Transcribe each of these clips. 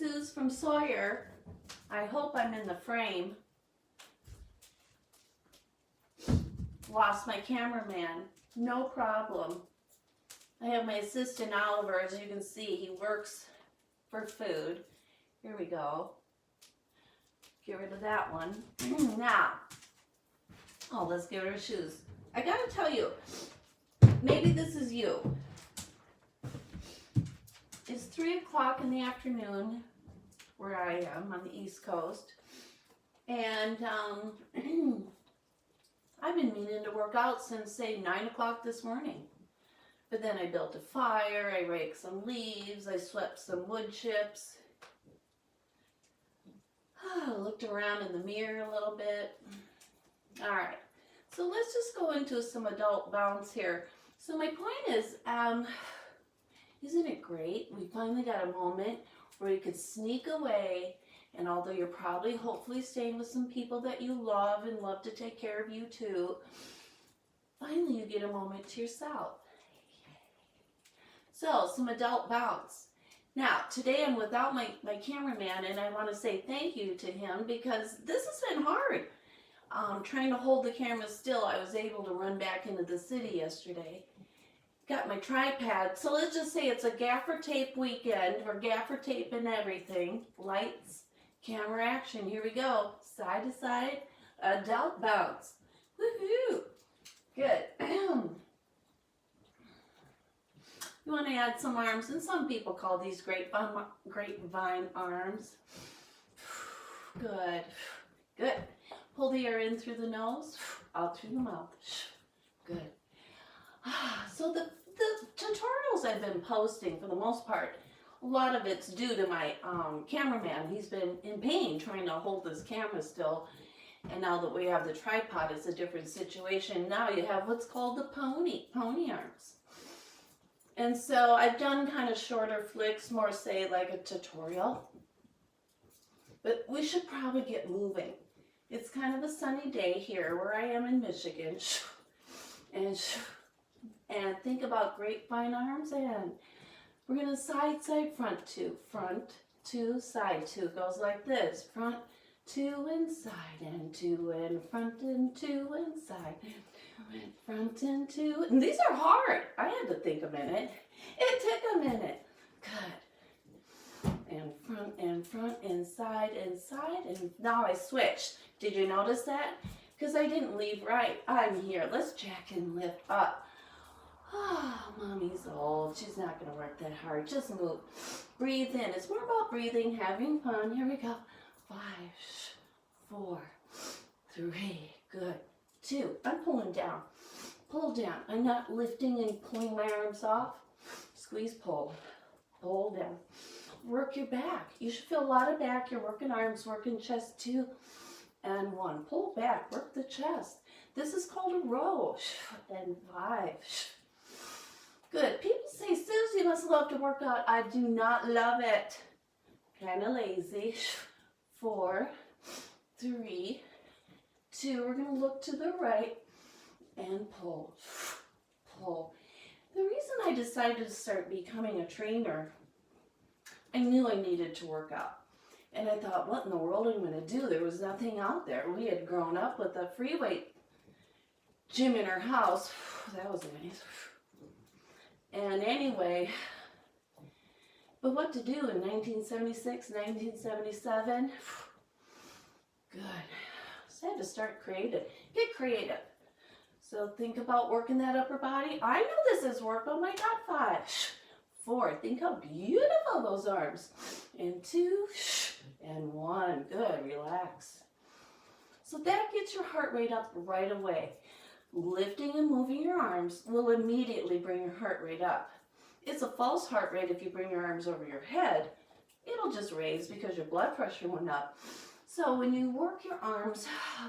Suze from Sawyer. I hope I'm in the frame. Lost my cameraman. No problem. I have my assistant Oliver, as you can see. He works for food. Here we go. Get rid of that one. Now, let's get rid of shoes. I gotta tell you, maybe this is you. It's 3 o'clock in the afternoon where I am on the East Coast. And I've been meaning to work out since, say, 9 o'clock this morning. But then I built a fire, I raked some leaves, I swept some wood chips. Looked around in the mirror a little bit. All right, so let's just go into some adult bounce here. So my point is, isn't it great? We finally got a moment where you could sneak away, and although you're probably hopefully staying with some people that you love and love to take care of you too, finally you get a moment to yourself. So, some adult bounce. Now, today I'm without my cameraman, and I want to say thank you to him because this has been hard. Trying to hold the camera still. I was able to run back into the city yesterday. Got my tripod. So let's just say it's a gaffer tape weekend. We're gaffer taping everything. Lights, camera action. Here we go. Side to side, adult bounce. Woohoo! Good. You want to add some arms, and some people call these grapevine arms. Good. Good. Pull the air in through the nose, out through the mouth. Good. So the tutorials I've been posting, for the most part, a lot of it's due to my cameraman. He's been in pain trying to hold this camera still. And now that we have the tripod, it's a different situation. Now you have what's called the pony arms. And so I've done kind of shorter flicks, more say like a tutorial. But we should probably get moving. It's kind of a sunny day here where I am in Michigan. And think about grapevine arms, and we're going to side, front, two, side, two. Goes like this. Front, two, and side, and two, and front, and two, and side. Front and two, and these are hard. I had to think a minute. It took a minute. Good. And front, and side, and now I switched. Did you notice that? Because I didn't leave right. I'm here. Let's jack and lift up. Oh, mommy's old. She's not going to work that hard. Just move. Breathe in. It's more about breathing, having fun. Here we go. 5, 4, 3. Good. 2. I'm pulling down. Pull down. I'm not lifting and pulling my arms off. Squeeze, pull. Pull down. Work your back. You should feel a lot of back. You're working arms, working chest. 2 and 1. Pull back. Work the chest. This is called a row. And 5. Good. People say, Suze, you must love to work out. I do not love it. Kind of lazy. 4, 3, 2. We're going to look to the right and pull. Pull. The reason I decided to start becoming a trainer, I knew I needed to work out. And I thought, what in the world am I going to do? There was nothing out there. We had grown up with a free weight gym in our house. That was nice. And anyway, but what to do in 1976, 1977? Good. So I had to start creative. Get creative. So think about working that upper body. I know this is work. Oh my God, 5, 4. Think how beautiful those arms. And 2, and 1. Good. Relax. So that gets your heart rate up right away. Lifting and moving your arms will immediately bring your heart rate up. It's a false heart rate if you bring your arms over your head. It'll just raise because your blood pressure went up. So when you work your arms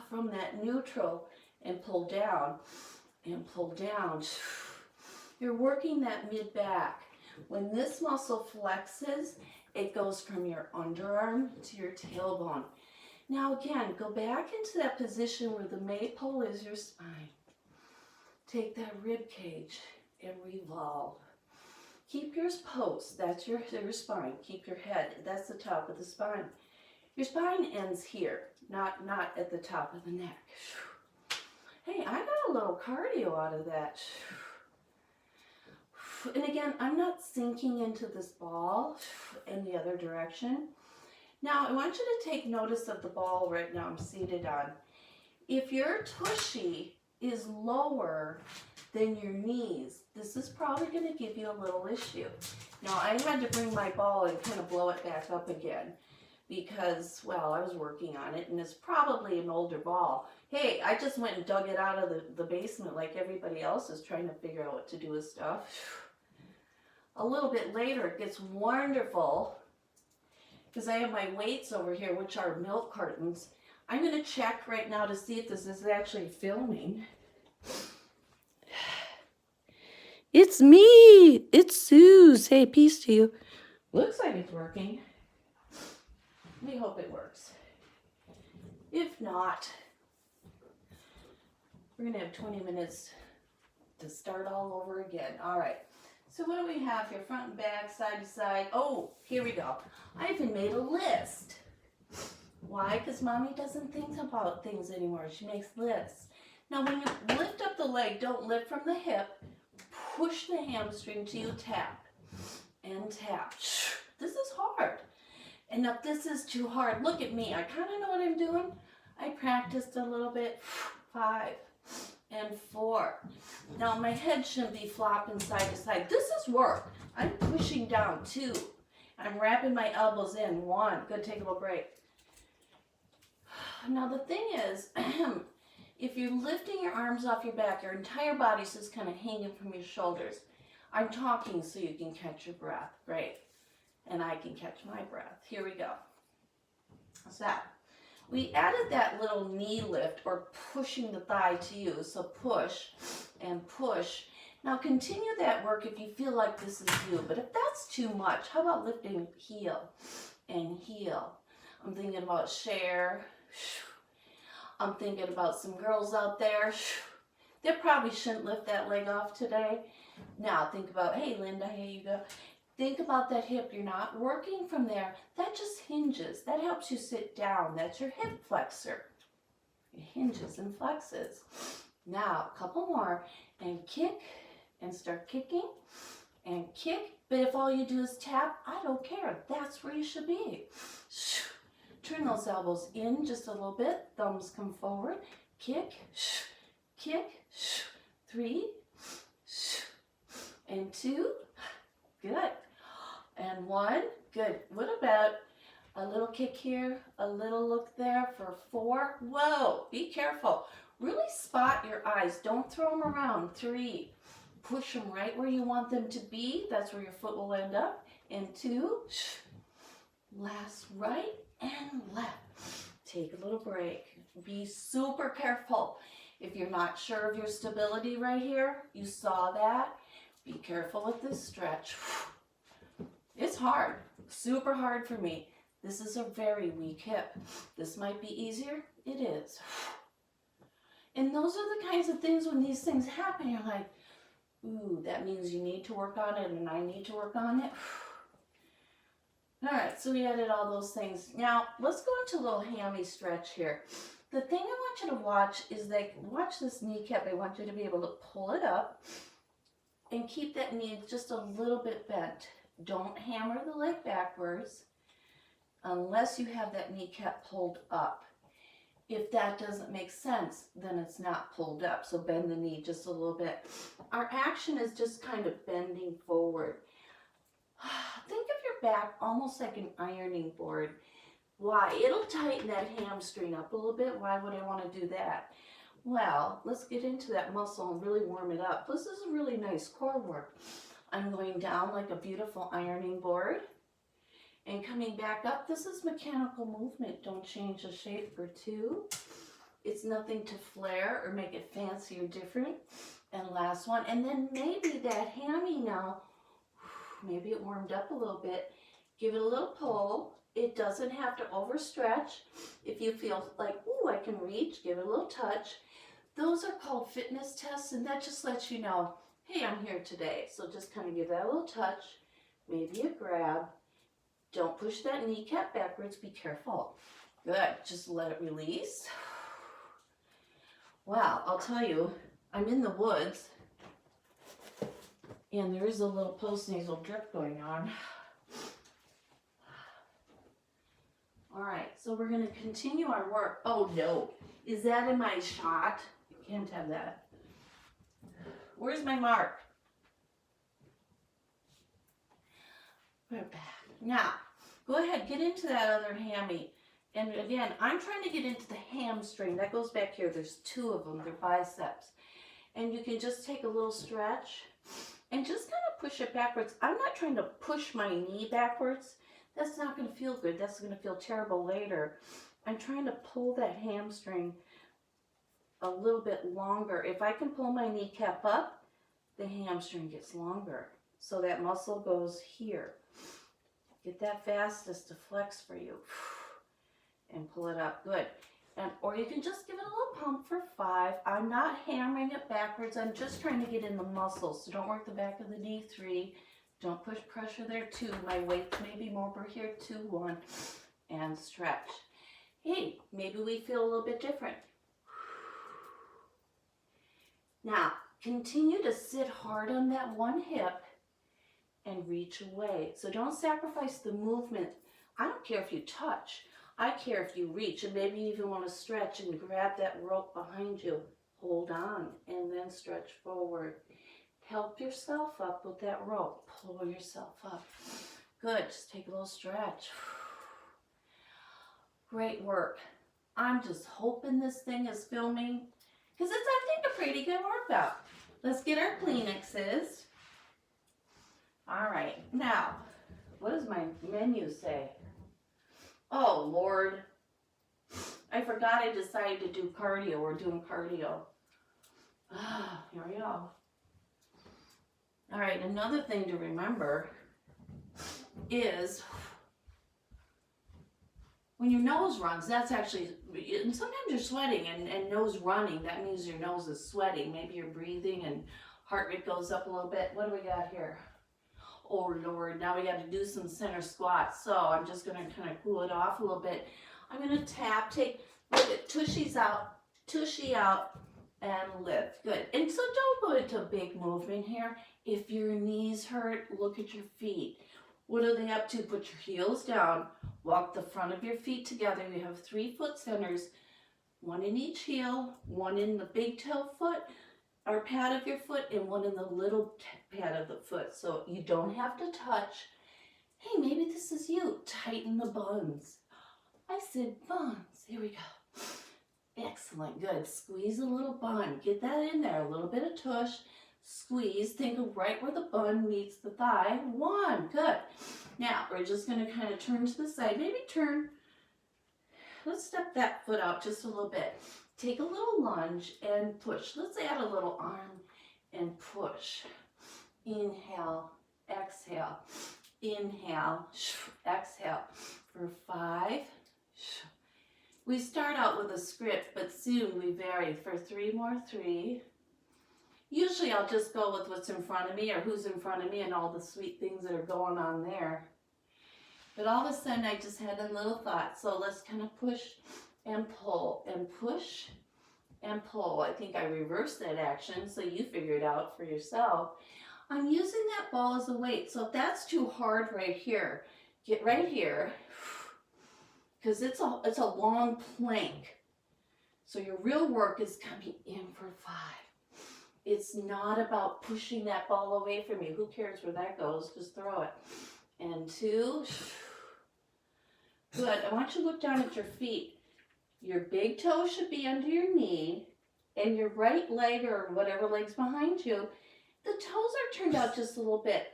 from that neutral and pull down, you're working that mid-back. When this muscle flexes, it goes from your underarm to your tailbone. Now again, go back into that position where the maypole is your spine. Take that rib cage and revolve. Keep yours post. That's your spine. Keep your head. That's the top of the spine. Your spine ends here, not at the top of the neck. Hey, I got a little cardio out of that. And again, I'm not sinking into this ball in the other direction. Now, I want you to take notice of the ball right now I'm seated on. If your tushy is lower than your knees, this is probably going to give you a little issue. Now, I had to bring my ball and kind of blow it back up again because, well, I was working on it, and it's probably an older ball. Hey, I just went and dug it out of the basement like everybody else is trying to figure out what to do with stuff. A little bit later, it gets wonderful because I have my weights over here, which are milk cartons. I'm going to check right now to see if this is actually filming. It's me! It's Suze! Hey, peace to you. Looks like it's working. We hope it works. If not, we're going to have 20 minutes to start all over again. All right. So what do we have here? Front and back, side to side. Oh, here we go. I even made a list. Why? Because Mommy doesn't think about things anymore. She makes lists. Now, when you lift up the leg, don't lift from the hip. Push the hamstring till you tap. And tap. This is hard. And if this is too hard, look at me. I kind of know what I'm doing. I practiced a little bit. 5 and 4. Now, my head shouldn't be flopping side to side. This is work. I'm pushing down. 2. I'm wrapping my elbows in. 1. Good, take a little break. Now, the thing is, if you're lifting your arms off your back, your entire body's just kind of hanging from your shoulders. I'm talking so you can catch your breath. Great. And I can catch my breath. Here we go. So, we added that little knee lift or pushing the thigh to you. So push and push. Now continue that work if you feel like this is you. But if that's too much, how about lifting heel and heel? I'm thinking about Cher. I'm thinking about some girls out there. They probably shouldn't lift that leg off today. Now think about, hey Linda, here you go. Think about that hip. You're not working from there. That just hinges. That helps you sit down. That's your hip flexor. It hinges and flexes. Now, a couple more. And kick. And start kicking. And kick. But if all you do is tap, I don't care. That's where you should be. Turn those elbows in just a little bit. Thumbs come forward. Kick. Kick. 3. And 2. Good. And 1. Good. What about a little kick here, a little look there for 4? Whoa, be careful. Really spot your eyes. Don't throw them around. 3. Push them right where you want them to be. That's where your foot will end up. And 2. Last right and left. Take a little break. Be super careful. If you're not sure of your stability right here, you saw that. Be careful with this stretch. It's hard, super hard for me. This is a very weak hip. This might be easier. It is. And those are the kinds of things when these things happen, you're like, ooh, that means you need to work on it and I need to work on it. All right, so we added all those things. Now, let's go into a little hammy stretch here. The thing I want you to watch is that, watch this kneecap. I want you to be able to pull it up and keep that knee just a little bit bent. Don't hammer the leg backwards unless you have that kneecap pulled up. If that doesn't make sense, then it's not pulled up. So bend the knee just a little bit. Our action is just kind of bending forward. Think of your back almost like an ironing board. Why? It'll tighten that hamstring up a little bit. Why would I want to do that? Well, let's get into that muscle and really warm it up. This is a really nice core work. I'm going down like a beautiful ironing board and coming back up. This is mechanical movement. Don't change the shape for 2. It's nothing to flare or make it fancy or different. And last one. And then maybe that hammy now, maybe it warmed up a little bit. Give it a little pull. It doesn't have to overstretch. If you feel like, ooh, I can reach, give it a little touch. Those are called fitness tests, and that just lets you know, hey, I'm here today. So just kind of give that a little touch, maybe a grab. Don't push that kneecap backwards, be careful. Good, just let it release. Wow, I'll tell you, I'm in the woods and there is a little postnasal drip going on. All right, so we're gonna continue our work. Oh no, is that in my shot? You can't have that. Where's my mark? We're back. Now, go ahead, get into that other hammy. And again, I'm trying to get into the hamstring. That goes back here. There's two of them. They're biceps. And you can just take a little stretch and just kind of push it backwards. I'm not trying to push my knee backwards. That's not going to feel good. That's going to feel terrible later. I'm trying to pull that hamstring a little bit longer. If I can pull my kneecap up, the hamstring gets longer. So that muscle goes here. Get that fastest to flex for you. And pull it up. Good. And or you can just give it a little pump for 5. I'm not hammering it backwards. I'm just trying to get in the muscles. So don't work the back of the knee. 3. Don't push pressure there. 2. My weight's maybe more over here. 2, 1. And stretch. Hey, maybe we feel a little bit different. Now, continue to sit hard on that one hip and reach away. So don't sacrifice the movement. I don't care if you touch. I care if you reach, and maybe you even want to stretch and grab that rope behind you. Hold on and then stretch forward. Help yourself up with that rope. Pull yourself up. Good. Just take a little stretch. Great work. I'm just hoping this thing is filming because it's, I think, a pretty good workout. Let's get our Kleenexes. All right. Now, what does my menu say? Oh, Lord. I forgot I decided to do cardio. We're doing cardio. Here we go. All right, another thing to remember is when your nose runs, that's actually, and sometimes you're sweating and nose running. That means your nose is sweating. Maybe you're breathing and heart rate goes up a little bit. What do we got here? Oh, Lord, now we got to do some center squats. So I'm just going to kind of cool it off a little bit. I'm going to tap, take, look at tushies out, tushy out, and lift. Good. And so don't go into a big movement here. If your knees hurt, look at your feet. What are they up to? Put your heels down. Walk the front of your feet together. You have 3 foot centers, 1 in each heel, 1 in the big toe foot, or pad of your foot, and 1 in the little pad of the foot. So you don't have to touch. Hey, maybe this is you. Tighten the buns. I said buns. Here we go. Excellent. Good. Squeeze a little bun. Get that in there. A little bit of tush. Squeeze. Think of right where the bun meets the thigh. 1. Good. Now, we're just going to kind of turn to the side. Maybe turn. Let's step that foot out just a little bit. Take a little lunge and push. Let's add a little arm and push. Inhale, exhale, inhale, exhale. For 5. We start out with a script, but soon we vary. For 3 more, 3. Usually I'll just go with what's in front of me or who's in front of me and all the sweet things that are going on there. But all of a sudden I just had a little thought. So let's kind of push and pull and push and pull. I think I reversed that action, so you figure it out for yourself. I'm using that ball as a weight. So if that's too hard right here, get right here, because it's a long plank. So your real work is coming in for 5. It's not about pushing that ball away from you. Who cares where that goes? Just throw it. And 2. Good. I want you to look down at your feet. Your big toe should be under your knee, and your right leg or whatever leg's behind you, the toes are turned out just a little bit.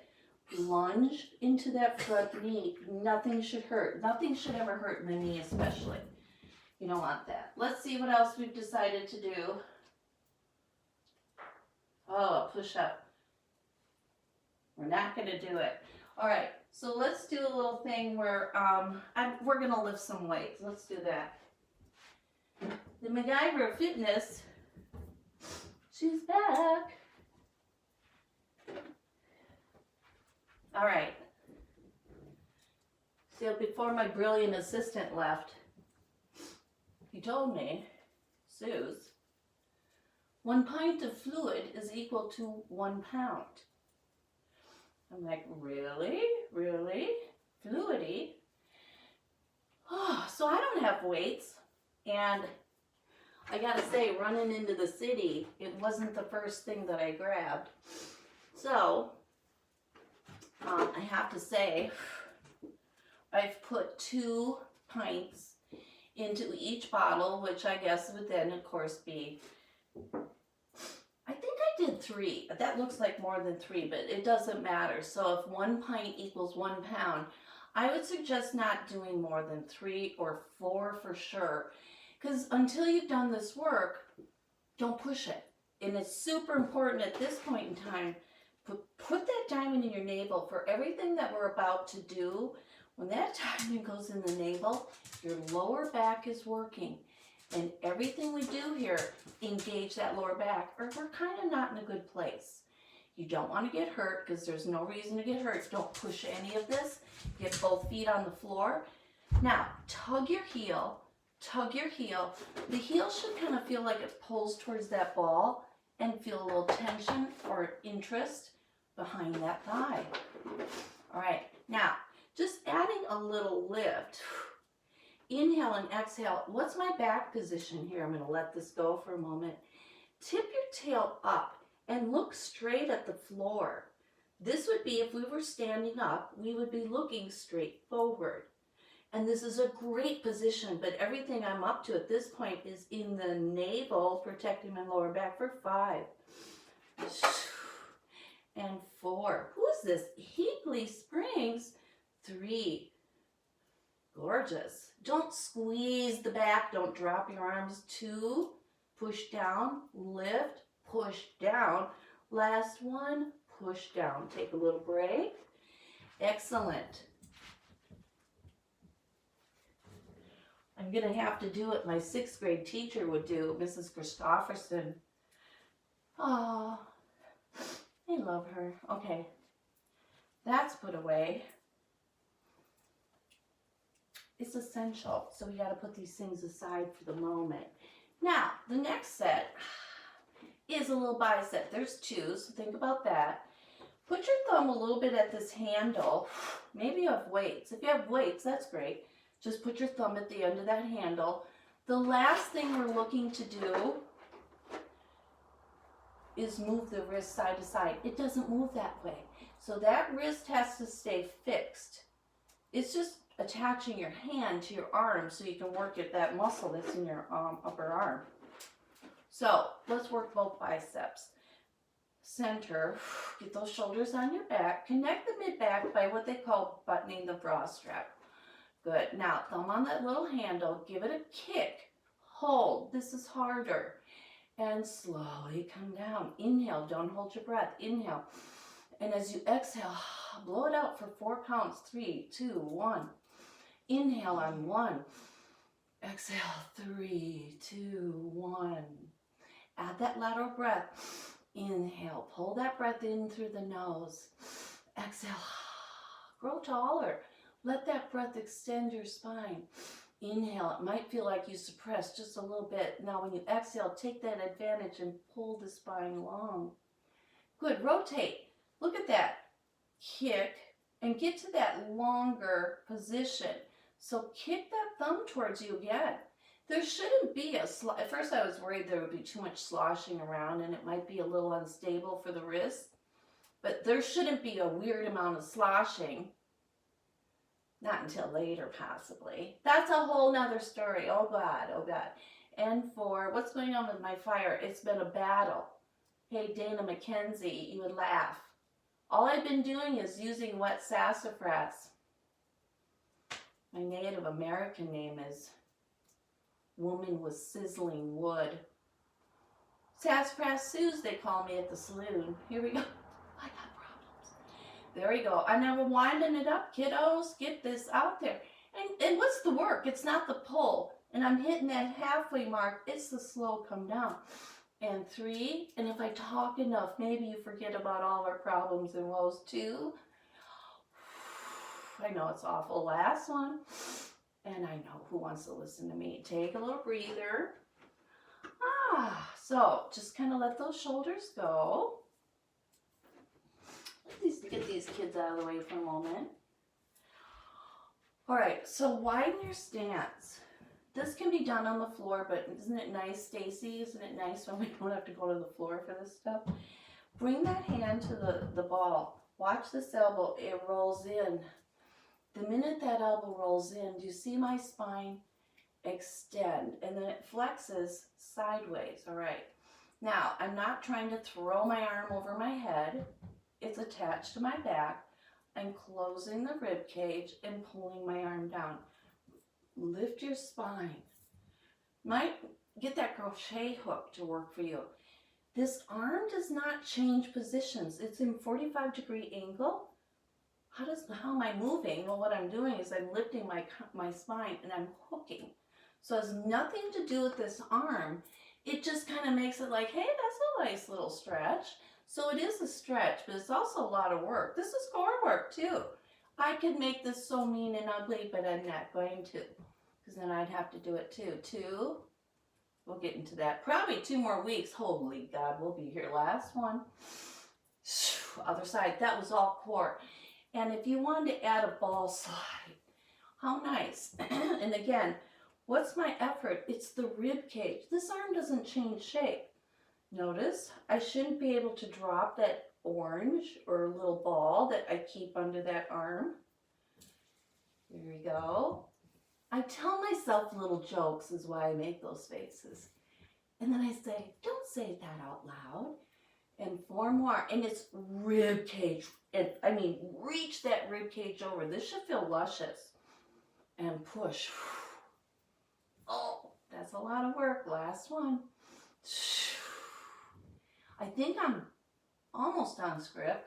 Lunge into that front knee. Nothing should hurt. Nothing should ever hurt in the knee especially. You don't want that. Let's see what else we've decided to do. Oh, push up. We're not going to do it. All right, so let's do a little thing where we're going to lift some weights. Let's do that. The MacGyver of Fitness, she's back. All right. So before my brilliant assistant left, he told me, Suze, 1 pint of fluid is equal to 1 pound. I'm like, really? Really? Fluidy? Oh, so I don't have weights. And I gotta say, running into the city, it wasn't the first thing that I grabbed. So, I have to say, I've put 2 pints into each bottle, which I guess would then, of course, be, I think I did 3. That looks like more than 3, but it doesn't matter. So if 1 pint equals 1 pound, I would suggest not doing more than 3 or 4 for sure. Because until you've done this work, don't push it. And it's super important at this point in time, put that diamond in your navel for everything that we're about to do. When that diamond goes in the navel, your lower back is working. And everything we do here, engage that lower back, or we're kind of not in a good place. You don't want to get hurt because there's no reason to get hurt. Don't push any of this. Get both feet on the floor. Now, tug your heel. Tug your heel. The heel should kind of feel like it pulls towards that ball and feel a little tension or interest behind that thigh. All right, now, just adding a little lift. Inhale and exhale. What's my back position here? I'm going to let this go for a moment. Tip your tail up and look straight at the floor. This would be, if we were standing up, we would be looking straight forward. And this is a great position, but everything I'm up to at this point is in the navel, protecting my lower back for 5. And 4. Who's this? Heapley Springs. 3. Gorgeous. Don't squeeze the back. Don't drop your arms. 2. Push down. Lift. Push down. Last one. Push down. Take a little break. Excellent. I'm going to have to do what my 6th grade teacher would do, Mrs. Christofferson. Oh, I love her. Okay, that's put away. It's essential, so we got to put these things aside for the moment. Now, the next set is a little bicep. There's 2, so think about that. Put your thumb a little bit at this handle. Maybe you have weights. If you have weights, that's great. Just put your thumb at the end of that handle. The last thing we're looking to do is move the wrist side to side. It doesn't move that way. So that wrist has to stay fixed. It's just attaching your hand to your arm so you can work at that muscle that's in your upper arm. So let's work both biceps. Center, get those shoulders on your back. Connect the mid-back by what they call buttoning the bra strap. Good. Now, thumb on that little handle. Give it a kick. Hold. This is harder. And slowly come down. Inhale. Don't hold your breath. Inhale. And as you exhale, blow it out for 4 counts. 3, 2, 1. Inhale on 1. Exhale. 3, 2, 1. Add that lateral breath. Inhale. Pull that breath in through the nose. Exhale. Grow taller. Let that breath extend your spine. Inhale. It might feel like you suppress just a little bit. Now when you exhale, take that advantage and pull the spine long. Good. Rotate. Look at that. Kick and get to that longer position. So kick that thumb towards you again. There shouldn't be at first I was worried there would be too much sloshing around and it might be a little unstable for the wrist. But there shouldn't be a weird amount of sloshing. Not until later, possibly. That's a whole nother story. Oh, God. Oh, God. And 4, what's going on with my fire? It's been a battle. Hey, Dana McKenzie, you would laugh. All I've been doing is using wet sassafras. My Native American name is Woman with Sizzling Wood. Sassafras Suze, they call me at the saloon. Here we go. I got problems. There we go. And now we're winding it up, kiddos. Get this out there. And what's the work? It's not the pull. And I'm hitting that halfway mark. It's the slow come down. And 3. And if I talk enough, maybe you forget about all our problems and woes too. I know it's awful. Last one. And I know who wants to listen to me. Take a little breather. So just kind of let those shoulders go. Let's get these kids out of the way for a moment. All right, so widen your stance. This can be done on the floor, but isn't it nice, Stacy? Isn't it nice when we don't have to go to the floor for this stuff? Bring that hand to the ball. Watch this elbow. It rolls in. The minute that elbow rolls in, do you see my spine extend? And then it flexes sideways. All right. Now, I'm not trying to throw my arm over my head. It's attached to my back. I'm closing the rib cage and pulling my arm down. Lift your spine. Might get that crochet hook to work for you. This arm does not change positions. It's in 45-degree angle. How am I moving? Well, what I'm doing is I'm lifting my spine and I'm hooking. So it has nothing to do with this arm. It just kind of makes it like, hey, that's a nice little stretch. So it is a stretch, but it's also a lot of work. This is core work too. I could make this so mean and ugly, but I'm not going to, because then I'd have to do it too. 2, we'll get into that. Probably 2 more weeks. Holy God, we'll be here. Last one. Other side. That was all core. And if you wanted to add a ball slide, how nice. And again, what's my effort? It's the rib cage. This arm doesn't change shape. Notice, I shouldn't be able to drop that orange or little ball that I keep under that arm. Here we go. I tell myself little jokes is why I make those faces. And then I say, don't say that out loud. And 4 more. And it's rib cage. I mean, reach that rib cage over. This should feel luscious. And push. Oh, that's a lot of work. Last one. I think I'm almost on script.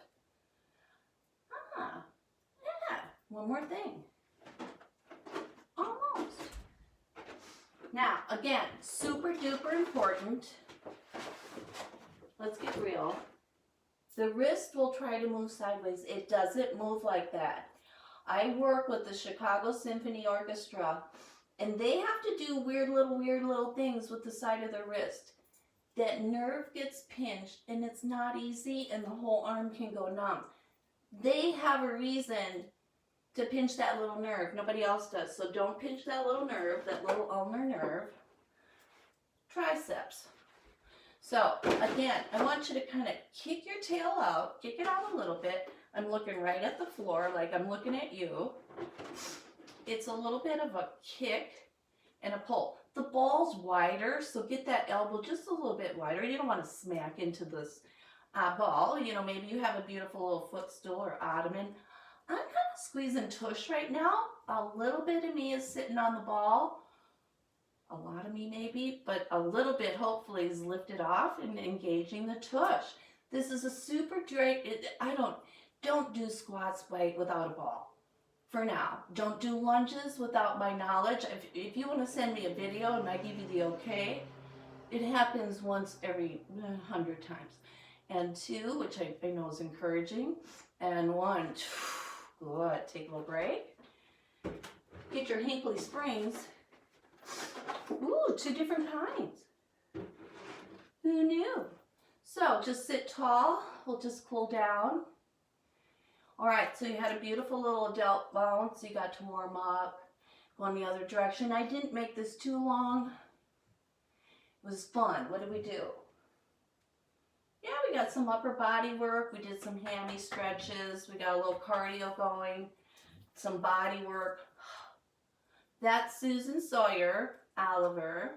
Yeah. One more thing. Almost. Now, again, super duper important. Let's get real. The wrist will try to move sideways. It doesn't move like that. I work with the Chicago Symphony Orchestra, and they have to do weird little things with the side of their wrist. That nerve gets pinched, and it's not easy, and the whole arm can go numb. They have a reason to pinch that little nerve. Nobody else does. So don't pinch that little nerve, that little ulnar nerve. Triceps. So, again, I want you to kind of kick your tail out, kick it out a little bit. I'm looking right at the floor like I'm looking at you. It's a little bit of a kick and a pull. The ball's wider, so get that elbow just a little bit wider. You don't want to smack into this ball. You know, maybe you have a beautiful little footstool or ottoman. I'm kind of squeezing tush right now. A little bit of me is sitting on the ball. A lot of me maybe, but a little bit hopefully is lifted off and engaging the tush. This is a super don't do squats without a ball. For now, don't do lunges without my knowledge. If you want to send me a video and I give you the okay, it happens once every 100 times. And 2, which I know is encouraging, and 1, good. Take a little break. Get your Hinckley springs. Ooh, 2 different kinds. Who knew? So just sit tall. We'll just cool down. All right, so you had a beautiful little delt bounce. You got to warm up. Go in the other direction. I didn't make this too long. It was fun. What did we do? Yeah, we got some upper body work. We did some hammy stretches. We got a little cardio going. Some body work. That's Susan Sawyer Oliver.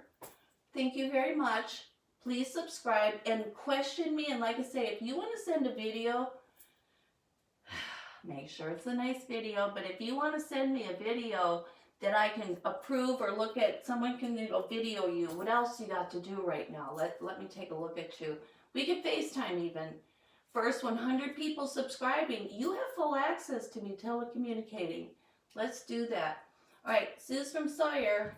Thank you very much. Please subscribe and question me. And like I say, if you want to send a video, make sure it's a nice video. But if you want to send me a video that I can approve or look at, someone can video you. What else you got to do right now? Let me take a look at you. We can FaceTime even. First 100 people subscribing, you have full access to me telecommunicating. Let's do that. All right, Suze from Sawyer.